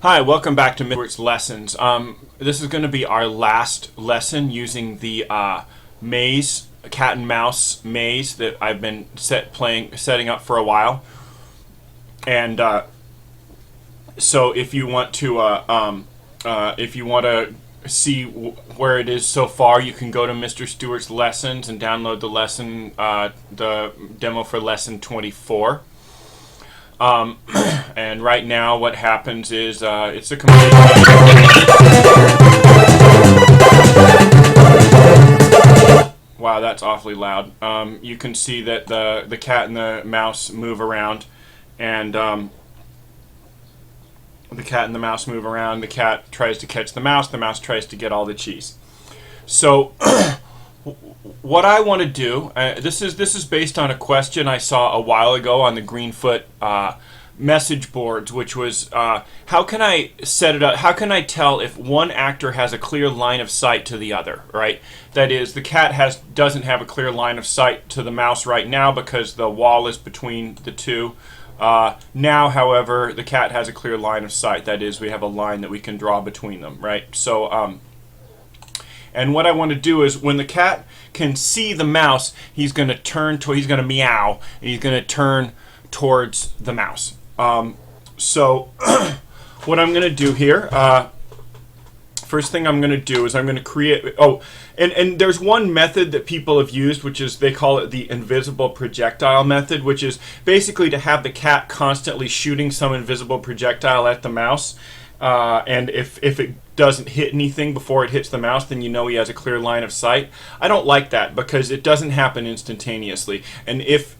Hi, welcome back to Midpoint Lessons. This is going to be our last lesson using the maze, cat and mouse maze that I've been setting up for a while. And so, if you want to see where it is so far, you can go to Mr. Stewart's lessons and download the demo for lesson 24. And right now what happens is it's a complete wow, that's awfully loud. You can see that the cat and the mouse move around, and the cat tries to catch the mouse tries to get all the cheese. So what I want to do, this is based on a question I saw a while ago on the Greenfoot message boards, which was how can I set it up? How can I tell if one actor has a clear line of sight to the other? Right. That is, the cat doesn't have a clear line of sight to the mouse right now because the wall is between the two. Now, however, the cat has a clear line of sight. That is, we have a line that we can draw between them. Right. So and what I want to do is, when the cat can see the mouse, he's going to meow, and he's going to turn towards the mouse. So what I'm going to do here, first thing I'm going to do is I'm going to create, and there's one method that people have used, which is, they call it the invisible projectile method, which is basically to have the cat constantly shooting some invisible projectile at the mouse. And if it doesn't hit anything before it hits the mouse, then you know he has a clear line of sight. I don't like that because it doesn't happen instantaneously. And if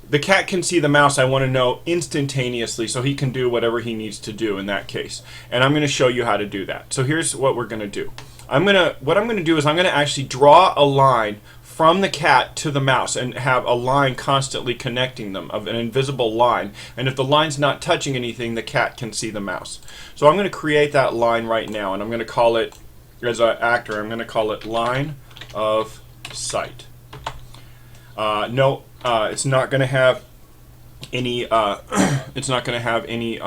the cat can see the mouse, I want to know instantaneously so he can do whatever he needs to do in that case. And I'm going to show you how to do that. So here's what we're going to do. What I'm going to do is I'm going to actually draw a line from the cat to the mouse and have a line constantly connecting them, of an invisible line. And if the line's not touching anything, the cat can see the mouse. So I'm going to create that line right now, and I'm going to call it, as an actor, I'm going to call it line of sight. No, it's not going to have any. It's not going to have any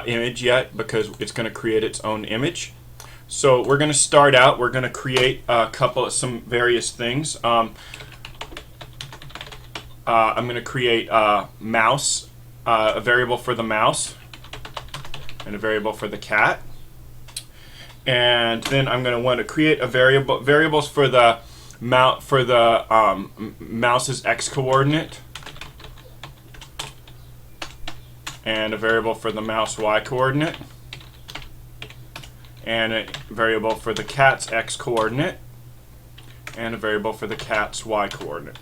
image yet, because it's going to create its own image. So we're going to start out. We're going to create some various things. I'm going to create mouse, a variable for the mouse, and a variable for the cat. And then I'm going to want to create variables for the mouse's x coordinate, and a variable for the mouse y coordinate, and a variable for the cat's x coordinate, and a variable for the cat's y coordinate.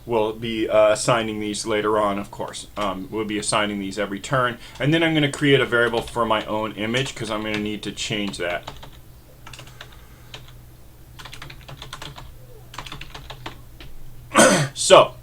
We'll be assigning these later on, of course. We'll be assigning these every turn. And then I'm going to create a variable for my own image, because I'm going to need to change that. So,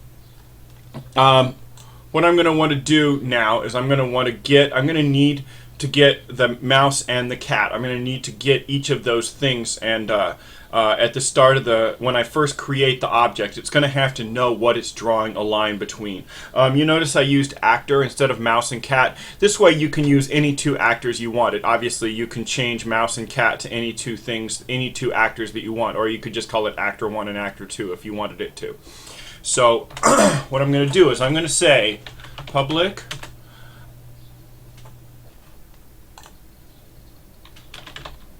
what I'm going to want to do now is I'm going to need to get the mouse and the cat. I'm going to need to get each of those things, and at the start of when I first create the object, it's going to have to know what it's drawing a line between. You notice I used actor instead of mouse and cat. This way you can use any two actors you want. Obviously you can change mouse and cat to any two actors that you want, or you could just call it actor 1 and actor 2 if you wanted it to. So what I'm going to do is I'm going to say public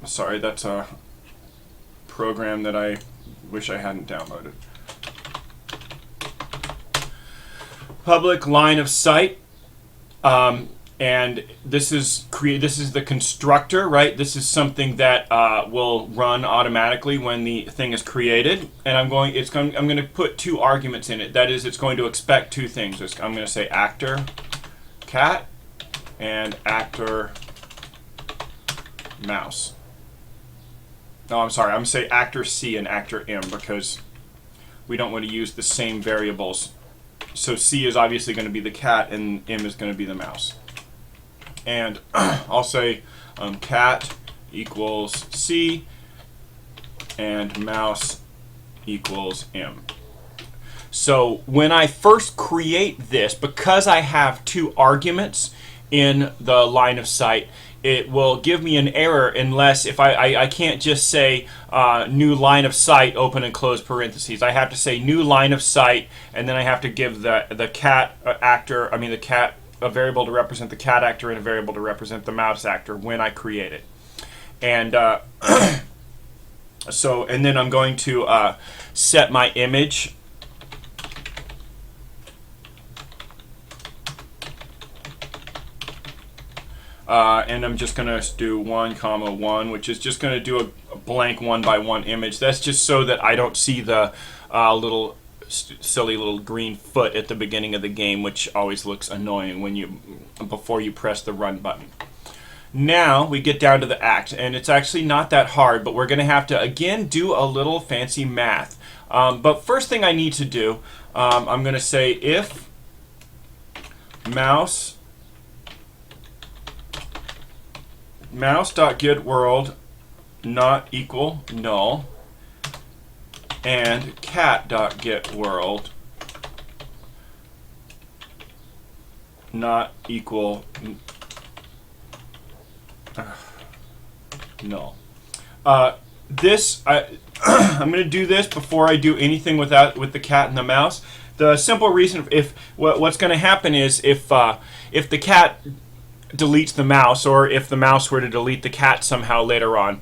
sorry, that's a program that I wish I hadn't downloaded. Public line of sight, and this is the constructor, right? This is something that will run automatically when the thing is created, and I'm going to put two arguments in it. That is, it's going to expect two things. I'm going to say actor cat and actor mouse. No, I'm sorry. I'm going to say actor C and actor M, because we don't want to use the same variables. So C is obviously going to be the cat, and M is going to be the mouse. And I'll say cat equals C and mouse equals M. So when I first create this, because I have two arguments in the line of sight, it will give me an error unless if I can't just say new line of sight, open and close parentheses. I have to say new line of sight, and then I have to give the cat actor, the cat, a variable to represent the cat actor and a variable to represent the mouse actor when I create it. And so, and then I'm going to set my image. And I'm just going to do 1, 1, which is just going to do a blank 1-by-1 image. That's just so that I don't see the little silly little green foot at the beginning of the game, which always looks annoying when before you press the run button. Now we get down to the act, and it's actually not that hard, but we're going to have to again do a little fancy math. But first thing I need to do, I'm going to say if mouse.getWorld not equal null, and cat.getWorld not equal null. I'm going to do this before I do anything with the cat and the mouse. The simple reason, what's going to happen is if the cat deletes the mouse, or if the mouse were to delete the cat somehow later on,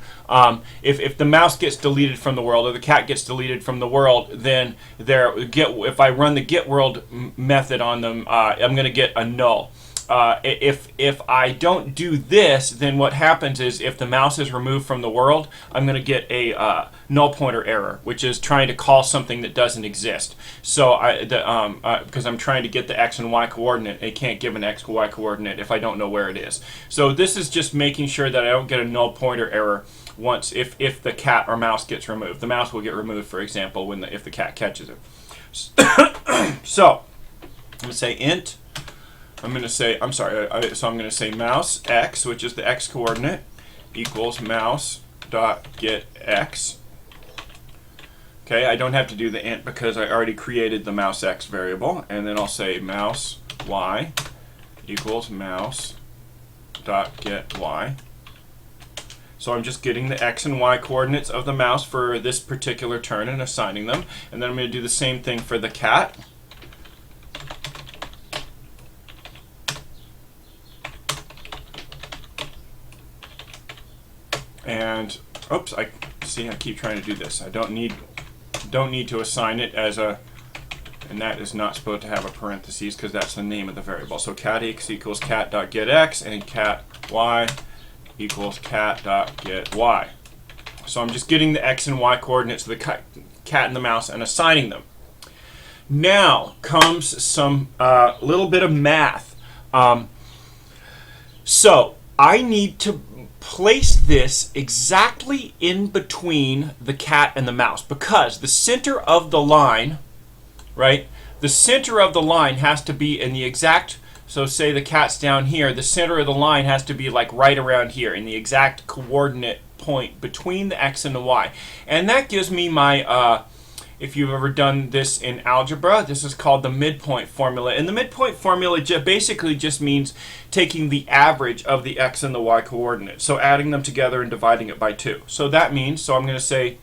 if the mouse gets deleted from the world or the cat gets deleted from the world, then if I run the getWorld method on them, I'm going to get a null. If I don't do this, then what happens is if the mouse is removed from the world, I'm going to get a null pointer error, which is trying to call something that doesn't exist. So because I'm trying to get the x and y coordinate, it can't give an x y coordinate if I don't know where it is. So this is just making sure that I don't get a null pointer error once if the cat or mouse gets removed. The mouse will get removed, for example, if the cat catches it. So I'm going to say int. I'm going to say, so I'm going to say mouse x, which is the x coordinate, equals mouse.getX. Okay, I don't have to do the int because I already created the mouse x variable. And then I'll say mouse y equals mouse.getY. So I'm just getting the x and y coordinates of the mouse for this particular turn and assigning them. And then I'm going to do the same thing for the cat. And oops, I keep trying to do this. I don't need to assign it as a, and that is not supposed to have a parentheses because that's the name of the variable. So cat x equals cat.getX and cat y equals cat.getY. So I'm just getting the x and y coordinates of the cat and the mouse and assigning them. Now comes some little bit of math. So I need to place this exactly in between the cat and the mouse, because the center of the line, right? The center of the line has to be in the exact, so say the cat's down here, the center of the line has to be like right around here in the exact coordinate point between the x and the y. And that gives me my, if you've ever done this in algebra, this is called the midpoint formula. And the midpoint formula basically just means taking the average of the x and the y coordinates. So adding them together and dividing it by 2. So that means, so I'm going to say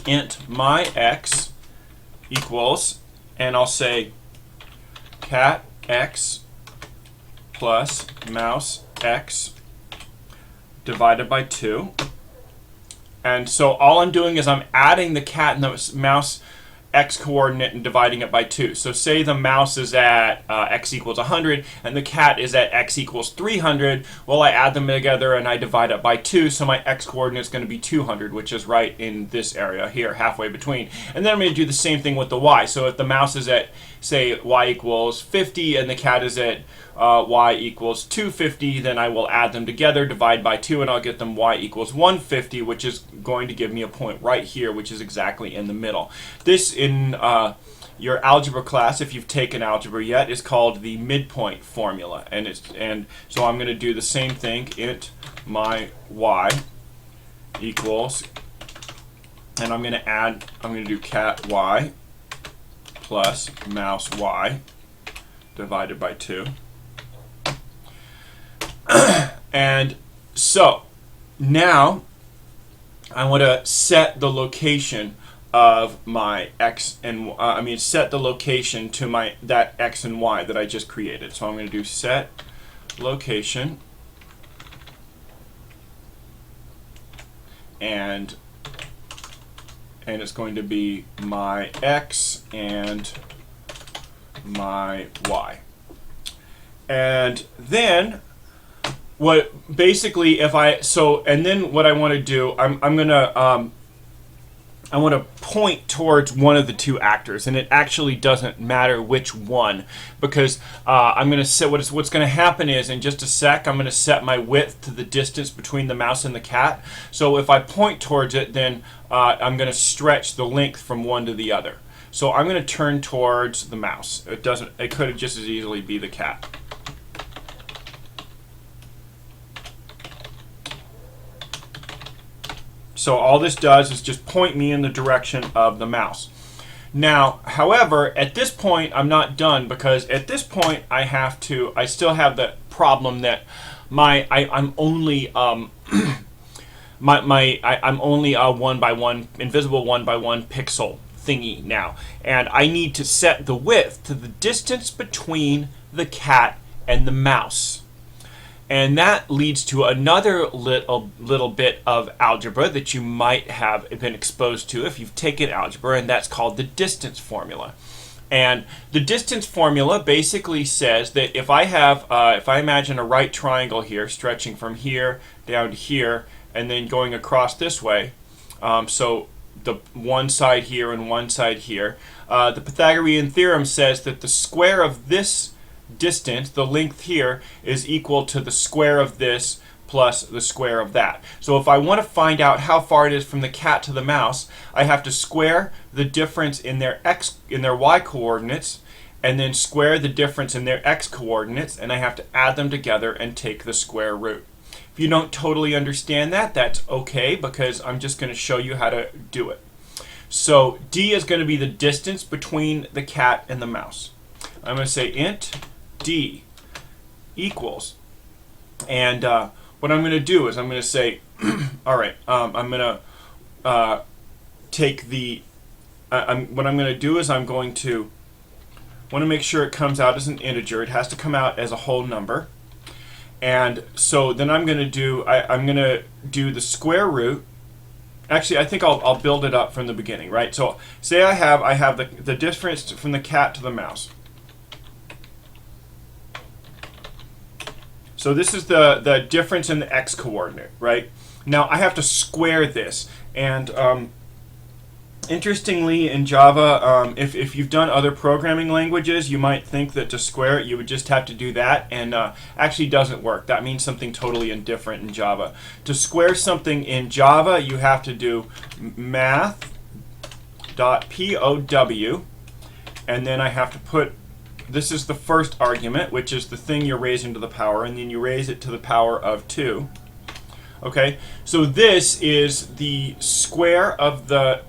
int my x equals, and I'll say cat x plus mouse x divided by 2. And so all I'm doing is I'm adding the cat and the mouse x coordinate and dividing it by 2. So say the mouse is at x equals 100 and the cat is at x equals 300. Well, I add them together and I divide it by 2, so my x coordinate is going to be 200, which is right in this area here, halfway between. And then I'm going to do the same thing with the y. So if the mouse is at, say, y equals 50 and the cat is at y equals 250, then I will add them together, divide by 2, and I'll get them y equals 150, which is going to give me a point right here, which is exactly in the middle. This in your algebra class, if you've taken algebra yet, is called the midpoint formula. And so I'm going to do the same thing, int my y equals, and I'm going to do cat y plus mouse y divided by 2. And so now I want to set the location of my x and set the location to my that x and y that I just created. So I'm going to do set location and it's going to be my x and my y. And then what basically if I and then what I want to do, I want to point towards one of the two actors, and it actually doesn't matter which one, because I'm going to set what's going to happen is in just a sec I'm going to set my width to the distance between the mouse and the cat. So if I point towards it, then I'm going to stretch the length from one to the other. So I'm going to turn towards the mouse. It could just as easily be the cat. So all this does is just point me in the direction of the mouse. Now, however, at this point I'm not done, because at this point I still have the problem that I'm only I'm only a 1x1 invisible 1x1 pixel thingy now, and I need to set the width to the distance between the cat and the mouse. And that leads to another little bit of algebra that you might have been exposed to if you've taken algebra, and that's called the distance formula. And the distance formula basically says that if I imagine a right triangle here stretching from here down to here and then going across this way, so the one side here and one side here, the Pythagorean theorem says that the square of this distance, the length here, is equal to the square of this plus the square of that. So if I want to find out how far it is from the cat to the mouse, I have to square the difference in their y coordinates, and then square the difference in their x coordinates, and I have to add them together and take the square root. If you don't totally understand that, that's okay, because I'm just going to show you how to do it. So d is going to be the distance between the cat and the mouse. I'm going to say int d equals, and what I'm going to do is I'm going to say all right, I'm going to take the what I'm going to do is I'm going to want to make sure it comes out as an integer. It has to come out as a whole number, and so then I'm going to do I'm going to do the square root. Actually, I think I'll build it up from the beginning, right? So say I have the difference from the cat to the mouse. So this is the difference in the x coordinate, right? Now I have to square this, and interestingly in Java, if you've done other programming languages, you might think that to square it you would just have to do that, and actually doesn't work. That means something totally different in Java. To square something in Java, you have to do math.pow, and then I have to put, this is the first argument, which is the thing you're raising to the power, and then you raise it to the power of 2. Okay, so this is the square of the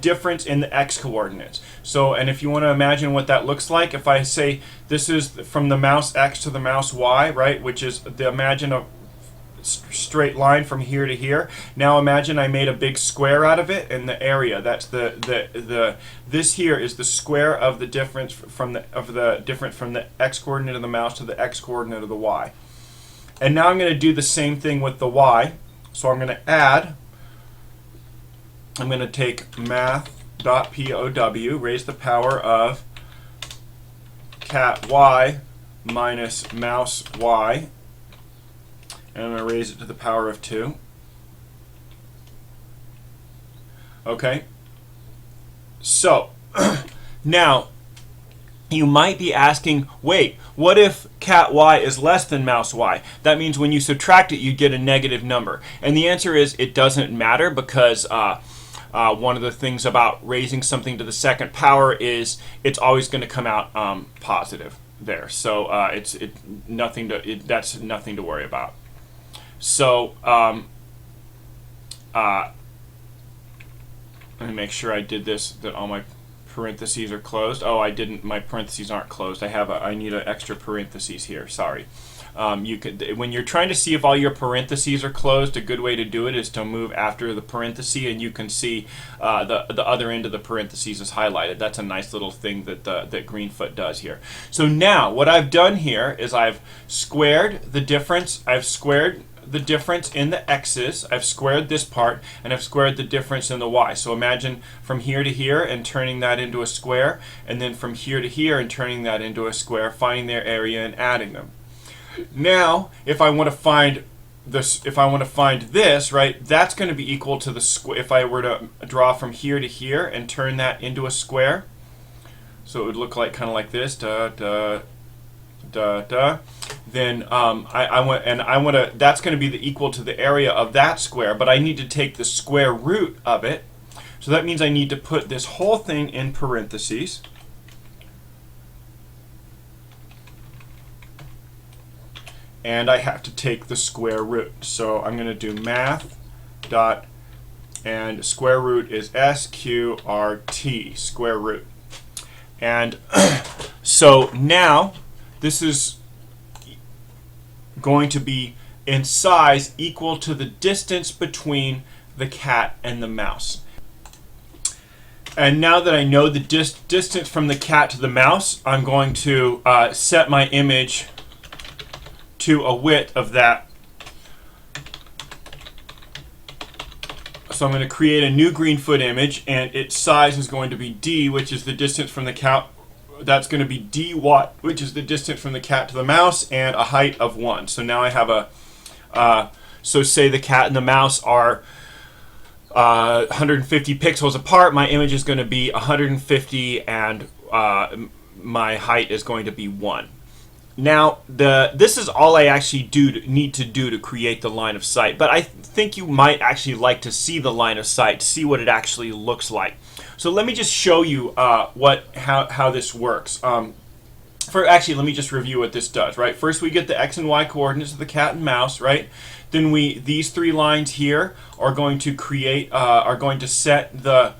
difference in the x coordinates. So, and if you want to imagine what that looks like, if I say this is from the mouse x to the mouse y, right, which is imagine a straight line from here to here. Now imagine I made a big square out of it, and the area, that's this here is the square of the difference from the x coordinate of the mouse to the x coordinate of the y. And now I'm going to do the same thing with the y. So I'm going to add, I'm going to take math.pow, raise the power of cat y minus mouse y, and I'm going to raise it to the power of 2. Okay? So, now, you might be asking, wait, what if cat y is less than mouse y? That means when you subtract it, you get a negative number. And the answer is it doesn't matter, because one of the things about raising something to the second power is it's always going to come out positive there. So that's nothing to worry about. So let me make sure I did this, that all my parentheses are closed. Oh, I didn't. My parentheses aren't closed. I need an extra parentheses here. Sorry. You could, when you're trying to see if all your parentheses are closed, a good way to do it is to move after the parenthesis, and you can see the other end of the parentheses is highlighted. That's a nice little thing that that Greenfoot does here. So now what I've done here is I've squared the difference. I've squared the difference in the x's, I've squared this part, and I've squared the difference in the y. So imagine from here to here and turning that into a square, and then from here to here and turning that into a square, finding their area and adding them. Now, if I want to find this, right, that's going to be equal to the square. If I were to draw from here to here and turn that into a square, so it would look like kind of like this, then that's going to be the equal to the area of that square, but I need to take the square root of it. So that means I need to put this whole thing in parentheses. And I have to take the square root. So I'm going to do math dot, and square root is SQRT, square root. And so now this is going to be in size equal to the distance between the cat and the mouse. And now that I know the distance from the cat to the mouse, I'm going to set my image to a width of that. So I'm going to create a new Greenfoot image, and its size is going to be d, which is the distance from the cat. That's going to be dy, which is the distance from the cat to the mouse, and a height of 1. So now I have a, so say the cat and the mouse are 150 pixels apart. My image is going to be 150, and my height is going to be 1. Now, this is all I actually need to do to create the line of sight, but I think you might actually like to see the line of sight, see what it actually looks like. So let me just show you how this works. Actually, let me just review what this does. Right, first we get the x and y coordinates of the cat and mouse. Right, then these three lines here are going to set the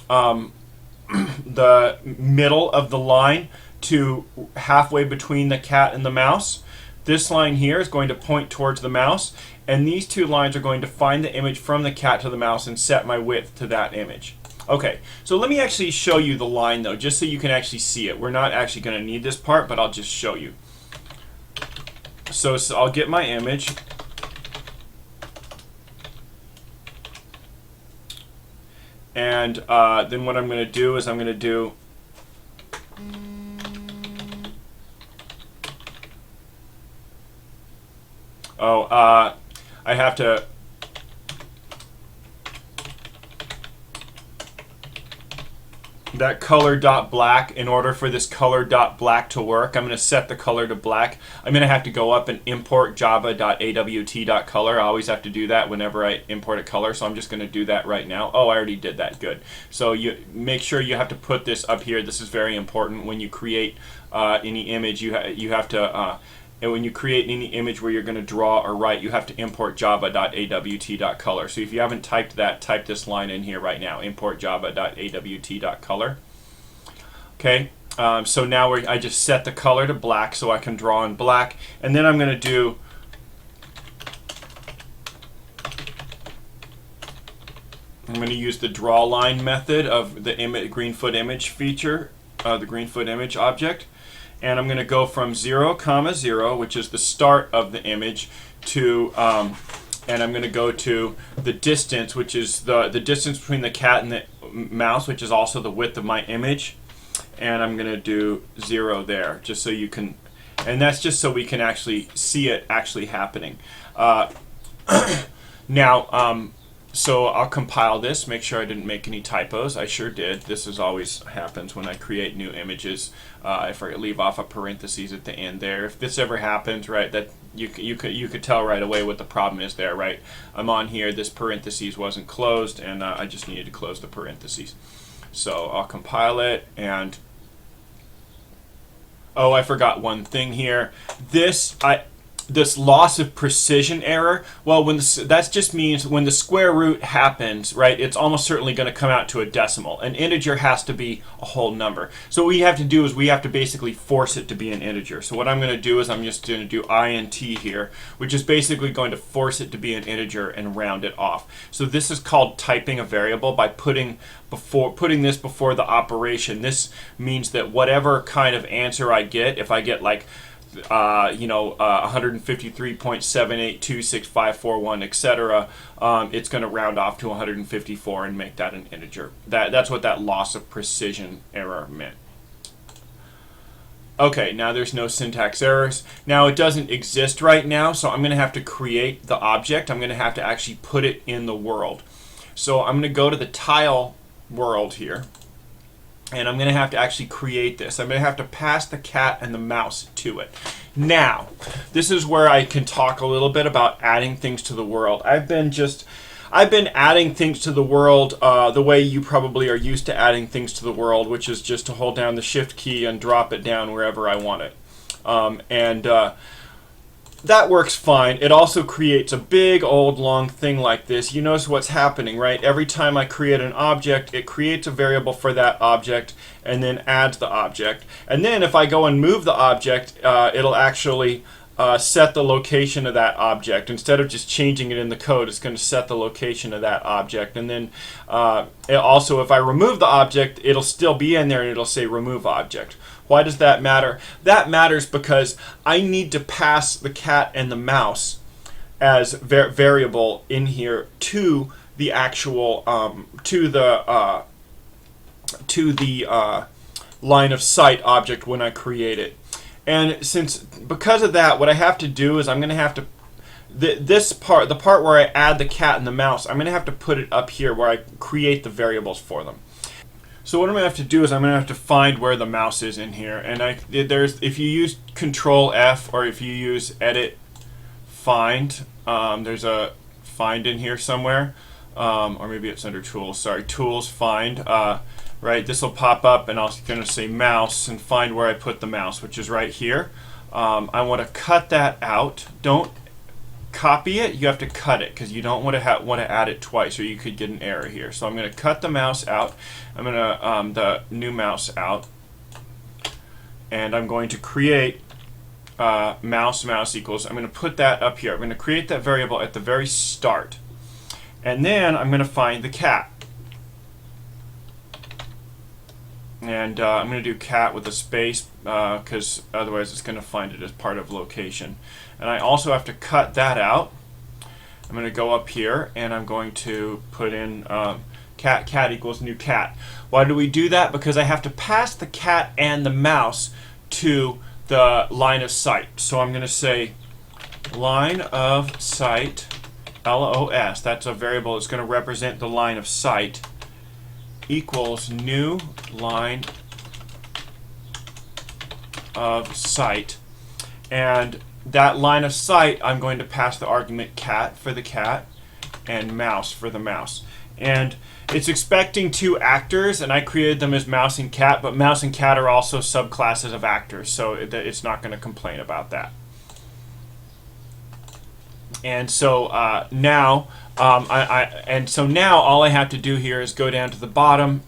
the middle of the line to halfway between the cat and the mouse. This line here is going to point towards the mouse, and these two lines are going to find the image from the cat to the mouse and set my width to that image. Okay, so let me actually show you the line though, just so you can actually see it. We're not actually going to need this part, but I'll just show you. So I'll get my image. And then what I'm going to do is I'm going to do I have to that color dot black. In order for this color dot black to work, I'm going to set the color to black. I'm going to have to go up and import java.awt.color. I always have to do that whenever I import a color, so I'm just going to do that right now. Oh, I already did that. Good. So you make sure you have to put this up here. This is very important. When you create any image, you have to and when you create any image where you're going to draw or write, you have to import java.awt.color. So if you haven't typed that, type this line in here right now, import java.awt.color. Okay, so now I just set the color to black so I can draw in black. And then I'm going to use the draw line method of the Greenfoot image feature, the Greenfoot image object. And I'm going to go from 0, 0, which is the start of the image, to, and I'm going to go to the distance, which is the distance between the cat and the mouse, which is also the width of my image. And I'm going to do 0 there, just so you can, and that's just so we can actually see it actually happening. Now, so I'll compile this, make sure I didn't make any typos. I sure did. This is always happens when I create new images. If I leave off a parentheses at the end there. If this ever happens, right, that you could tell right away what the problem is there, right? I'm on here, this parentheses wasn't closed, and I just needed to close the parentheses. So I'll compile it, and oh, I forgot one thing here. This this loss of precision error, well, that just means when the square root happens, right, it's almost certainly going to come out to a decimal. An integer has to be a whole number. So what we have to do is we have to basically force it to be an integer. So what I'm going to do is I'm just going to do int here, which is basically going to force it to be an integer and round it off. So this is called typing a variable by putting this before the operation. This means that whatever kind of answer I get, if I get like 153.78265541, etc., it's going to round off to 154 and make that an integer. That's what that loss of precision error meant. Okay, now there's no syntax errors. Now it doesn't exist right now, so I'm going to have to create the object. I'm going to have to actually put it in the world. So I'm going to go to the tile world here, and I'm going to have to actually create this. I'm going to have to pass the cat and the mouse to it. Now, this is where I can talk a little bit about adding things to the world. I've been adding things to the world the way you probably are used to adding things to the world, which is just to hold down the shift key and drop it down wherever I want it. That works fine. It also creates a big old long thing like this. You notice what's happening, right? Every time I create an object, it creates a variable for that object and then adds the object. And then if I go and move the object, it'll actually set the location of that object. Instead of just changing it in the code, it's going to set the location of that object. And then also, if I remove the object, it'll still be in there and it'll say remove object. Why does that matter? That matters because I need to pass the cat and the mouse as variable in here to the actual to the line of sight object when I create it. And because of that, what I have to do is I'm going to have to the part where I add the cat and the mouse, I'm going to have to put it up here where I create the variables for them. So what I'm going to have to do is I'm going to have to find where the mouse is in here. And if you use Control F or if you use Edit Find, there's a Find in here somewhere, or maybe it's under Tools. Sorry, Tools Find. Right, this will pop up, and I'm going to say Mouse and find where I put the mouse, which is right here. I want to cut that out. Don't copy it. You have to cut it because you don't want to add it twice, or you could get an error here. So I'm going to cut the mouse out. I'm going to the new mouse out, and I'm going to create mouse equals. I'm going to put that up here. I'm going to create that variable at the very start, and then I'm going to find the cat. And I'm going to do cat with a space because otherwise it's going to find it as part of location. And I also have to cut that out. I'm going to go up here and I'm going to put in cat equals new cat. Why do we do that? Because I have to pass the cat and the mouse to the line of sight. So I'm going to say line of sight, LOS. That's a variable that's going to represent the line of sight, equals new line of sight. And that line of sight, I'm going to pass the argument cat for the cat and mouse for the mouse. And it's expecting two actors, and I created them as mouse and cat, but mouse and cat are also subclasses of actors, so it's not going to complain about that. And so now now all I have to do here is go down to the bottom,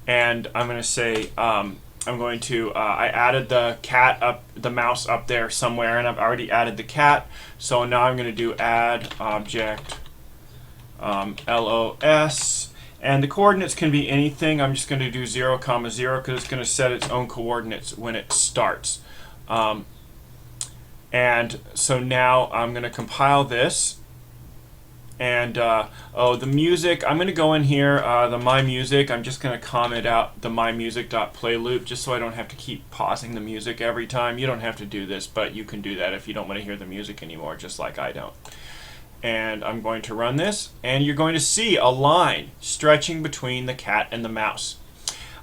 and I'm going to say I added the mouse up there somewhere, and I've already added the cat. So now I'm going to do add object LOS, and the coordinates can be anything. I'm just going to do 0, 0 because it's going to set its own coordinates when it starts. And so now I'm going to compile this. And the music, I'm going to go in here, the my music, I'm just going to comment out the my music.play loop just so I don't have to keep pausing the music every time. You don't have to do this, but you can do that if you don't want to hear the music anymore, just like I don't. And I'm going to run this, and you're going to see a line stretching between the cat and the mouse.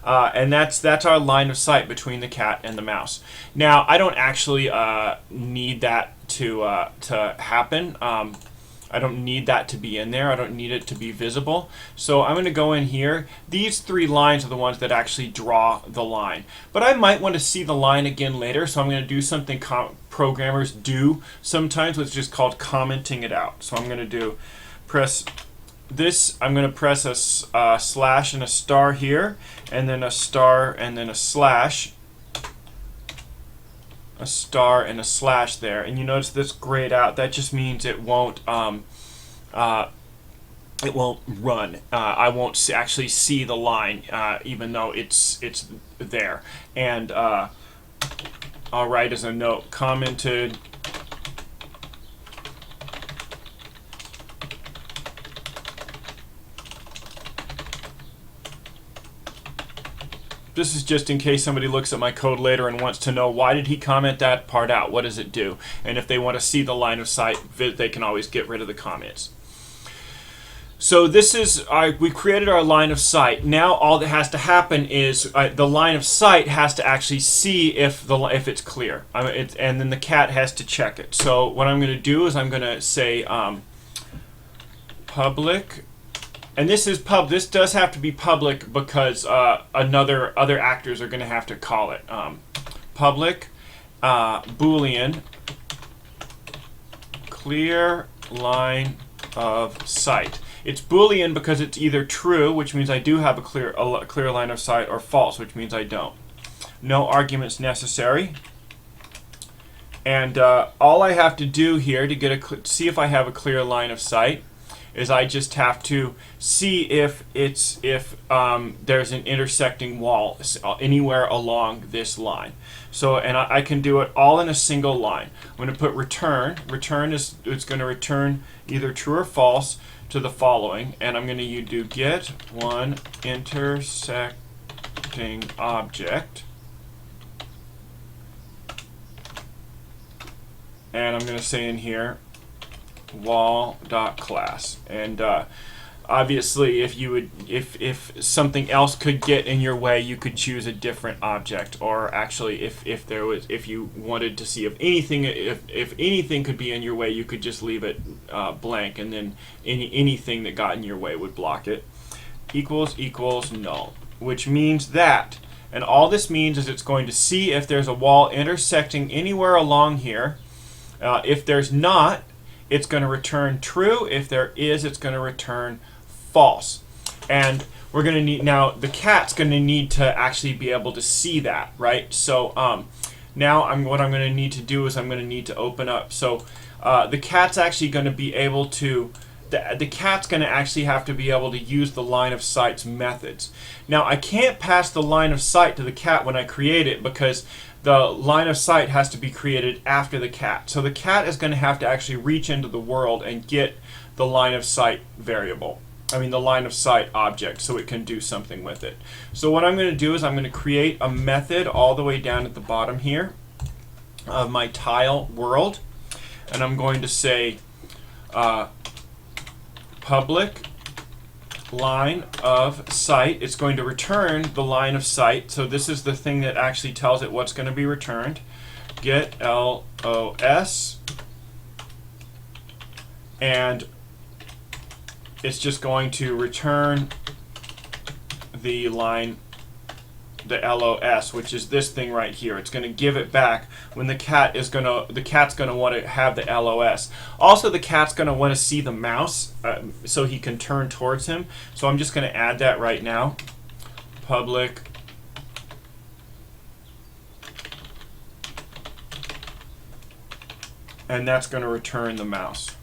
And that's our line of sight between the cat and the mouse. Now, I don't actually need that to happen. I don't need that to be in there. I don't need it to be visible. So I'm going to go in here. These 3 lines are the ones that actually draw the line. But I might want to see the line again later, so I'm going to do something programmers do sometimes, which is called commenting it out. So I'm going to press this. I'm going to press a slash and a star here, and then a star and then a star and a slash there, and you notice this grayed out. That just means it won't run. I won't actually see the line, even though it's there. And I'll write as a note, commented this is just in case somebody looks at my code later and wants to know, why did he comment that part out? What does it do? And if they want to see the line of sight, they can always get rid of the comments. So this is, we created our line of sight. Now all that has to happen is the line of sight has to actually see if it's clear. And then the cat has to check it. So what I'm going to do is I'm going to say public. And this does have to be public because other actors are going to have to call it. Public Boolean clear line of sight. It's Boolean because it's either true, which means I do have a clear line of sight, or false, which means I don't. No arguments necessary. And all I have to do here to see if I have a clear line of sight is I just have to see if there's an intersecting wall anywhere along this line. So, and I can do it all in a single line. I'm going to put return. Return it's going to return either true or false to the following, and I'm going to do get one intersecting object, and I'm going to say in here wall.class. And obviously if something else could get in your way, you could choose a different object, or actually if you wanted to see if anything could be in your way, you could just leave it blank, and then anything that got in your way would block it. Equals null, which means that, and all this means is it's going to see if there's a wall intersecting anywhere along here. If there's not, it's going to return true. If there is, it's going to return false. And we're going to need, now the cat's going to need to actually be able to see that, right? So now what I'm going to need to do is I'm going to need to open up. So the cat's actually going to be able to, the cat's going to actually have to be able to use the line of sight's methods. Now I can't pass the line of sight to the cat when I create it, because the line of sight has to be created after the cat. So the cat is going to have to actually reach into the world and get the line of sight variable. The line of sight object, so it can do something with it. So what I'm going to do is I'm going to create a method all the way down at the bottom here of my tile world. And I'm going to say public line of sight. It's going to return the line of sight. So this is the thing that actually tells it what's going to be returned. Get LOS, and it's just going to return the line, the LOS, which is this thing right here. It's going to give it back when the cat's going to want to have the LOS. Also, the cat's going to want to see the mouse so he can turn towards him. So I'm just going to add that right now. Public and that's going to return the mouse.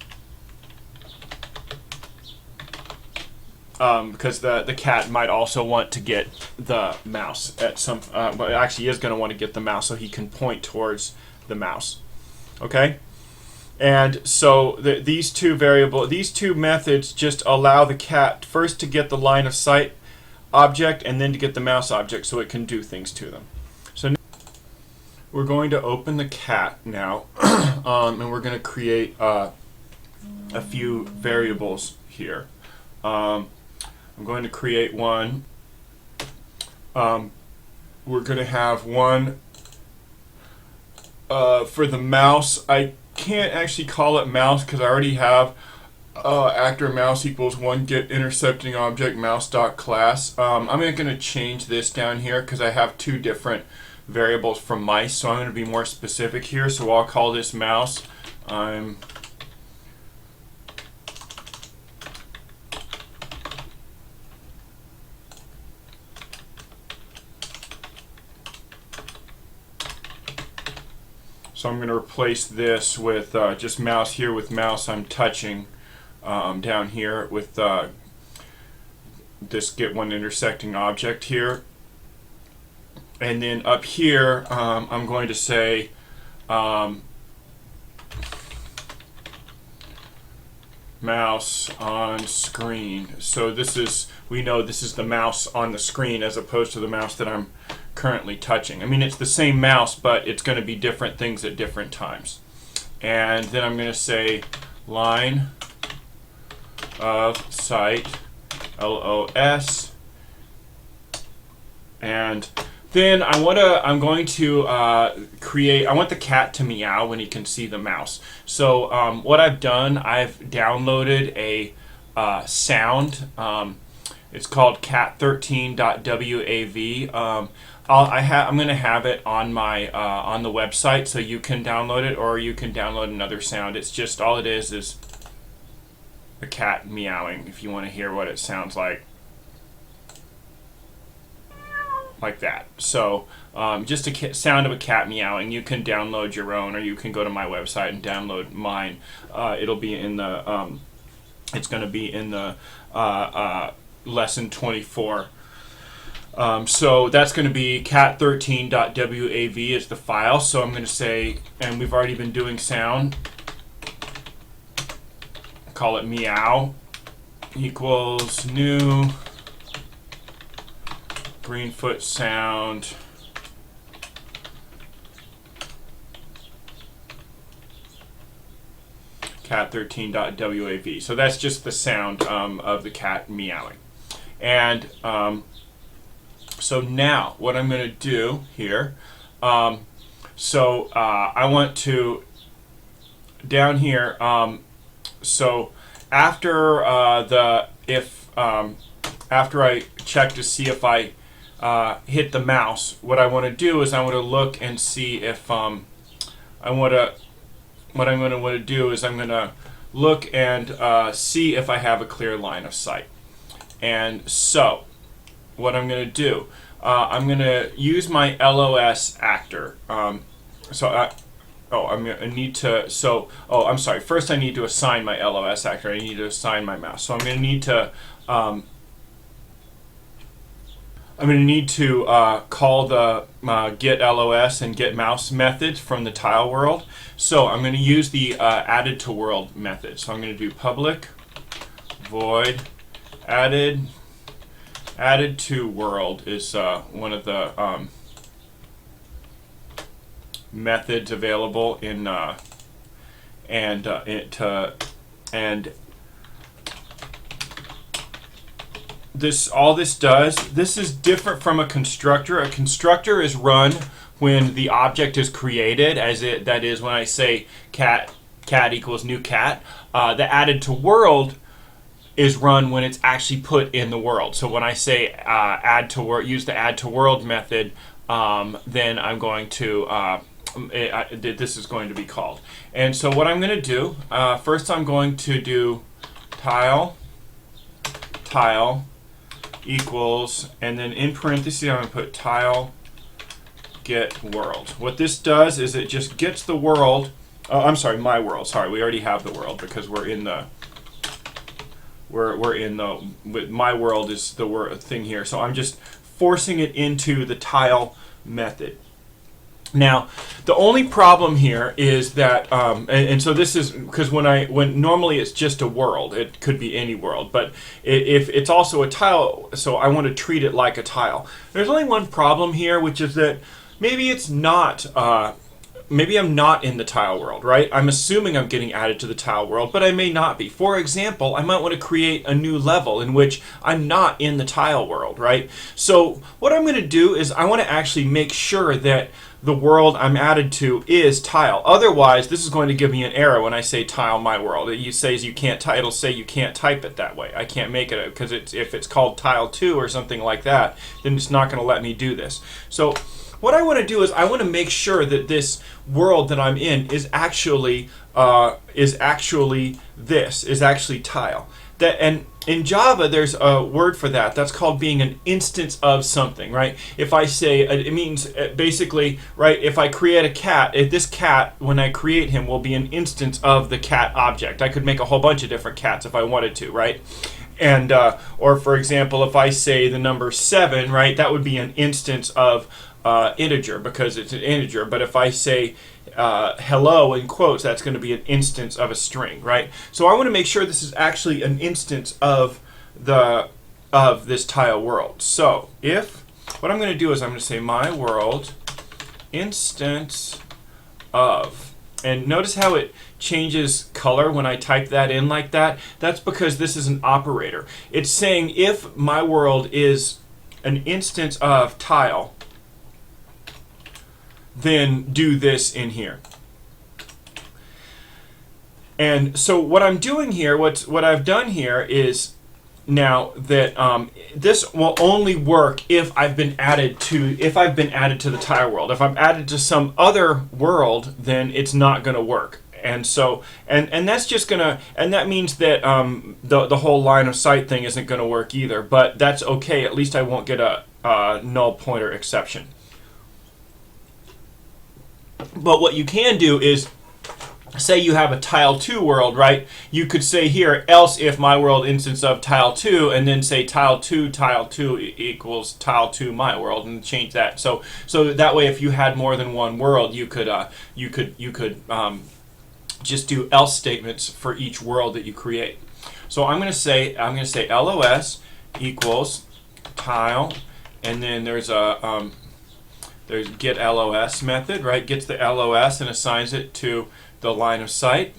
Because the cat might also want to get the mouse at some, but actually is going to want to get the mouse so he can point towards the mouse. Okay, and so these two methods just allow the cat first to get the line of sight object and then to get the mouse object, so it can do things to them. So now we're going to open the cat now, and we're going to create a few variables here. I'm going to create one. We're going to have one for the mouse. I can't actually call it mouse because I already have actor mouse equals 1 get intercepting object mouse dot class. I'm going to change this down here because I have 2 different variables from mice, so I'm going to be more specific here. So I'll call this mouse. So I'm going to replace this with just mouse here with mouse I'm touching down here with this get one intersecting object here. And then up here I'm going to say mouse on screen. So this is, we know this is the mouse on the screen as opposed to the mouse that I'm currently touching. I mean, it's the same mouse, but it's going to be different things at different times. And then I'm going to say line of sight, LOS, and then I'm going to create, I want the cat to meow when he can see the mouse. So what I've done, I've downloaded a sound. It's called cat13.wav. I'm going to have it on my on the website, so you can download it, or you can download another sound. It's just, all it is a cat meowing. If you want to hear what it sounds like that. So just a sound of a cat meowing. You can download your own, or you can go to my website and download mine. It'll be in the it's going to be in the lesson 24. So that's going to be cat13.wav is the file. So I'm going to say, and we've already been doing sound, call it meow equals new Greenfoot sound cat13.wav. So that's just the sound of the cat meowing. And so now what I'm going to do here, I want to, down here, so after after I check to see if I hit the mouse, what I want to do is I want to look and see if what I'm going to want to do is I'm going to look and see if I have a clear line of sight. And so what I'm going to do, I'm going to use my LOS actor. I'm sorry. First I need to assign my LOS actor. I need to assign my mouse. So I'm going to need to call the get LOS and get mouse methods from the tile world. So I'm going to use the added to world method. So I'm going to do public void added to world is one of the methods available in all this does, this is different from a constructor. A constructor is run when the object is created, that is when I say cat equals new cat. The added to world is run when it's actually put in the world. So when I say use the add to world method, then I'm going to this is going to be called. And so what I'm going to do, first I'm going to do tile equals, and then in parentheses I'm going to put tile get world. What this does is it just gets the world, I'm sorry, my world. Sorry, we already have the world because we're in the my world is the word thing here. So I'm just forcing it into the tile method. Now, the only problem here is that, and so this is because when normally it's just a world, it could be any world, but if it's also a tile, so I want to treat it like a tile. There's only one problem here, which is that maybe it's not, maybe I'm not in the tile world, right? I'm assuming I'm getting added to the tile world, but I may not be. For example, I might want to create a new level in which I'm not in the tile world, right? So what I'm going to do is I want to actually make sure that the world I'm added to is tile. Otherwise, this is going to give me an error when I say tile my world. It says you can't. It'll say you can't type it that way. I can't make it because if it's called tile 2 or something like that, then it's not going to let me do this. So what I want to do is I want to make sure that this world that I'm in is actually tile. And in Java, there's a word for that. That's called being an instance of something, right? If I say, it means basically, right, if I create a cat, if this cat, when I create him, will be an instance of the cat object. I could make a whole bunch of different cats if I wanted to, right? And, or for example, if I say the number 7, right, that would be an instance of integer because it's an integer. But if I say hello in quotes, that's going to be an instance of a string, right? So I want to make sure this is actually an instance of this tile world. So if what I'm going to do is I'm going to say my world instance of, and notice how it changes color when I type that in like that. That's because this is an operator. It's saying if my world is an instance of tile, then do this in here. And so what I'm doing here, what I've done here is now that this will only work if I've been added to the tile world. If I'm added to some other world, then it's not going to work. And so and that's just gonna, and that means that the whole line of sight thing isn't going to work either. But that's okay. At least I won't get a null pointer exception. But what you can do is, say you have a tile 2 world, right? You could say here, else if my world instance of tile 2, and then say tile 2 equals tile 2 my world, and change that. So that way, if you had more than one world, you could just do else statements for each world that you create. So I'm going to say LOS equals tile, and then there's get LOS method, right? Gets the LOS and assigns it to the line of sight.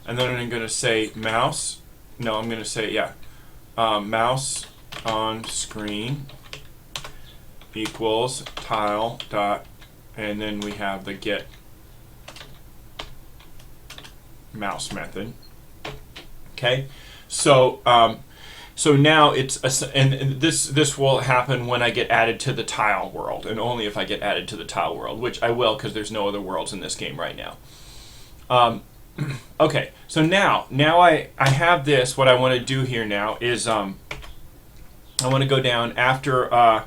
And then I'm going to say mouse. No, I'm going to say, mouse on screen equals tile dot, and then we have the get mouse method. Okay, so so now and this will happen when I get added to the tile world, and only if I get added to the tile world, which I will because there's no other worlds in this game right now. Okay, so now I have this. What I want to do here now is I want to go down after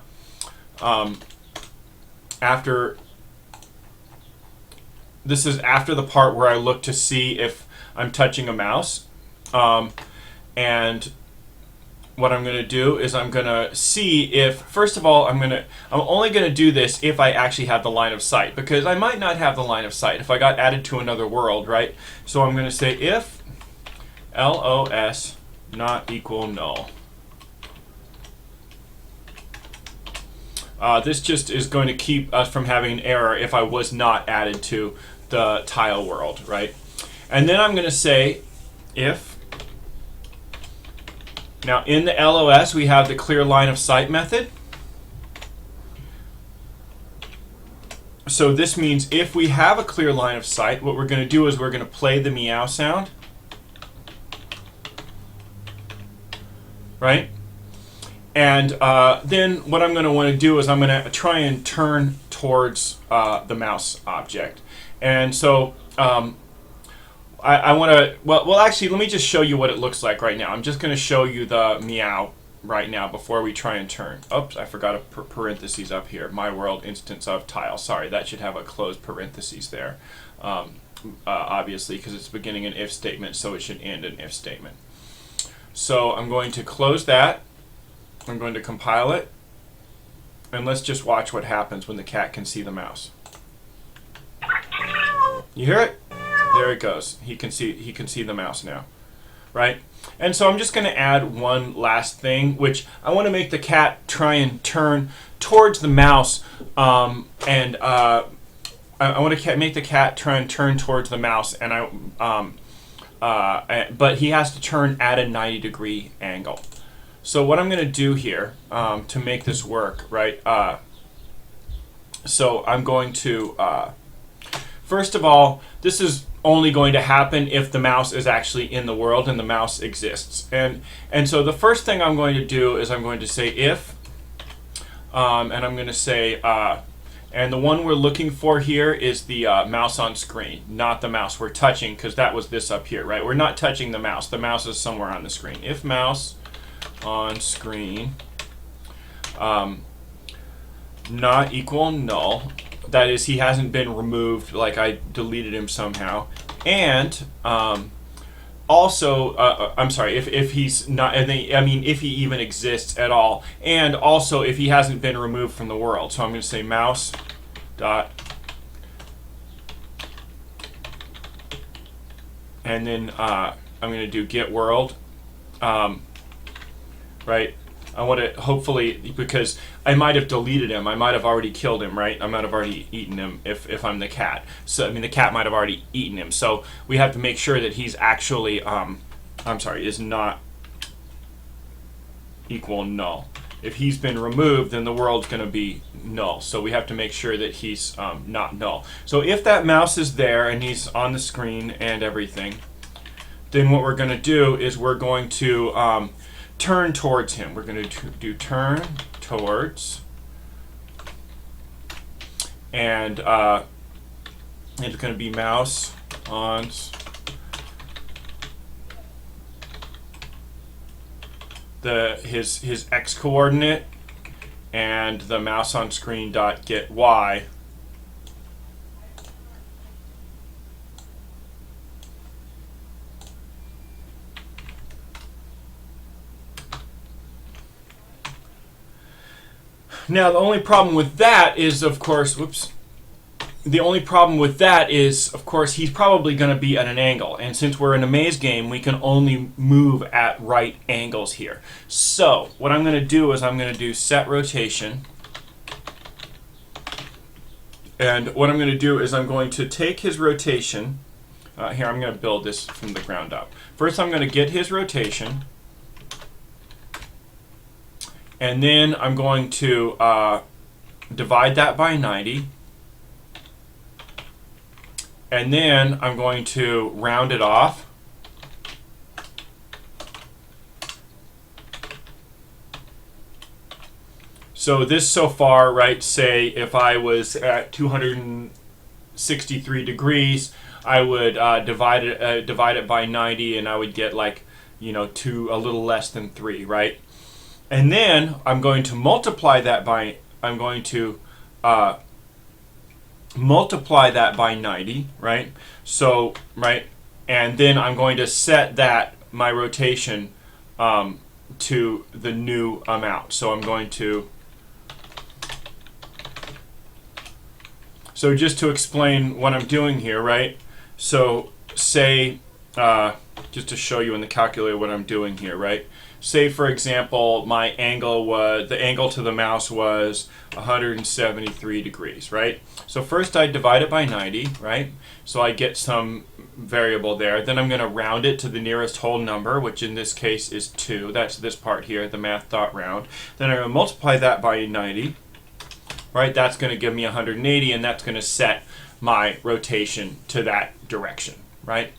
this is after the part where I look to see if I'm touching a mouse, and what I'm going to do is I'm going to see if, first of all, I'm only going to do this if I actually have the line of sight, because I might not have the line of sight if I got added to another world, right? So I'm going to say if LOS not equal null. This just is going to keep us from having an error if I was not added to the tile world, right? And then I'm going to say if, now in the LOS we have the clear line of sight method. So this means if we have a clear line of sight, what we're going to do is we're going to play the meow sound, right? And then what I'm going to want to do is I'm going to try and turn towards the mouse object. And so I want to, well, actually, let me just show you what it looks like right now. I'm just going to show you the meow right now before we try and turn. Oops, I forgot a parentheses up here. My world instance of tile. Sorry, that should have a closed parentheses there, obviously, because it's beginning an if statement, so it should end an if statement. So I'm going to close that. I'm going to compile it, and let's just watch what happens when the cat can see the mouse. You hear it? There it goes. He can see the mouse now, right? And so I'm just going to add one last thing, which I want to make the cat try and turn towards the mouse, I want to make the cat try and turn towards the mouse, and but he has to turn at a 90-degree angle. So what I'm going to do here to make this work, right? So I'm going to, first of all, this is only going to happen if the mouse is actually in the world and the mouse exists. And so the first thing I'm going to do is I'm going to say if, and I'm going to say, and the one we're looking for here is the mouse on screen, not the mouse we're touching, because that was this up here, right? We're not touching the mouse. The mouse is somewhere on the screen. If mouse on screen not equal null, that is, he hasn't been removed, like I deleted him somehow. And also, I'm sorry, if he's not, I mean, if he even exists at all, and also if he hasn't been removed from the world. So I'm going to say mouse dot, and then I'm going to do get world, right? I want to, hopefully, because I might have deleted him, I might have already killed him, right? I might have already eaten him if I'm the cat. So, I mean, the cat might have already eaten him. So we have to make sure that he's actually, I'm sorry, is not equal null. If he's been removed, then the world's going to be null. So we have to make sure that he's not null. So if that mouse is there and he's on the screen and everything, then what we're going to do is we're going to turn towards him. We're going to do turn towards, and it's going to be mouse on his x coordinate, and the mouse on screen dot get y. Now, the only problem with that is, of course, the only problem with that is, of course, he's probably going to be at an angle. And since we're in a maze game, we can only move at right angles here. So what I'm going to do is I'm going to do set rotation. And what I'm going to do is I'm going to take his rotation. Here, I'm going to build this from the ground up. First, I'm going to get his rotation. And then I'm going to divide that by 90. And then I'm going to round it off. So this so far, right, say if I was at 263 degrees, I would divide it by 90, and I would get, like, you know, a little less than 3, right? And then I'm going to multiply that by, multiply that by 90, right? So, right, and then I'm going to set that, my rotation, to the new amount. So I'm going to, so just to explain what I'm doing here, right? So say, just to show you in the calculator what I'm doing here, right? Say, for example, my angle was, the angle to the mouse was 173 degrees, right? So first I divide it by 90, right? So I get some variable there. Then I'm going to round it to the nearest whole number, which in this case is 2. That's this part here, the math.round. Then I'm going to multiply that by 90, right? That's going to give me 180, and that's going to set my rotation to that direction, right?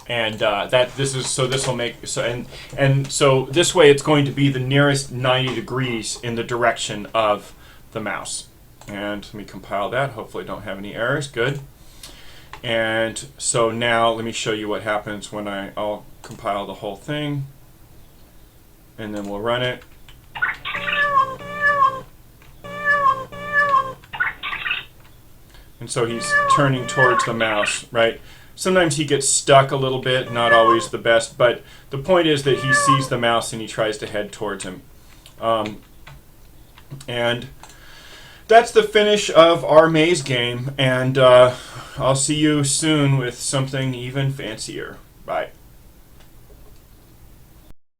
And this will make, so and so this way it's going to be the nearest 90 degrees in the direction of the mouse. And let me compile that. Hopefully I don't have any errors. Good. And so now let me show you what happens when I'll compile the whole thing, and then we'll run it. And so he's turning towards the mouse, right? Sometimes he gets stuck a little bit, not always the best, but the point is that he sees the mouse and he tries to head towards him. And that's the finish of our maze game, and I'll see you soon with something even fancier. Bye.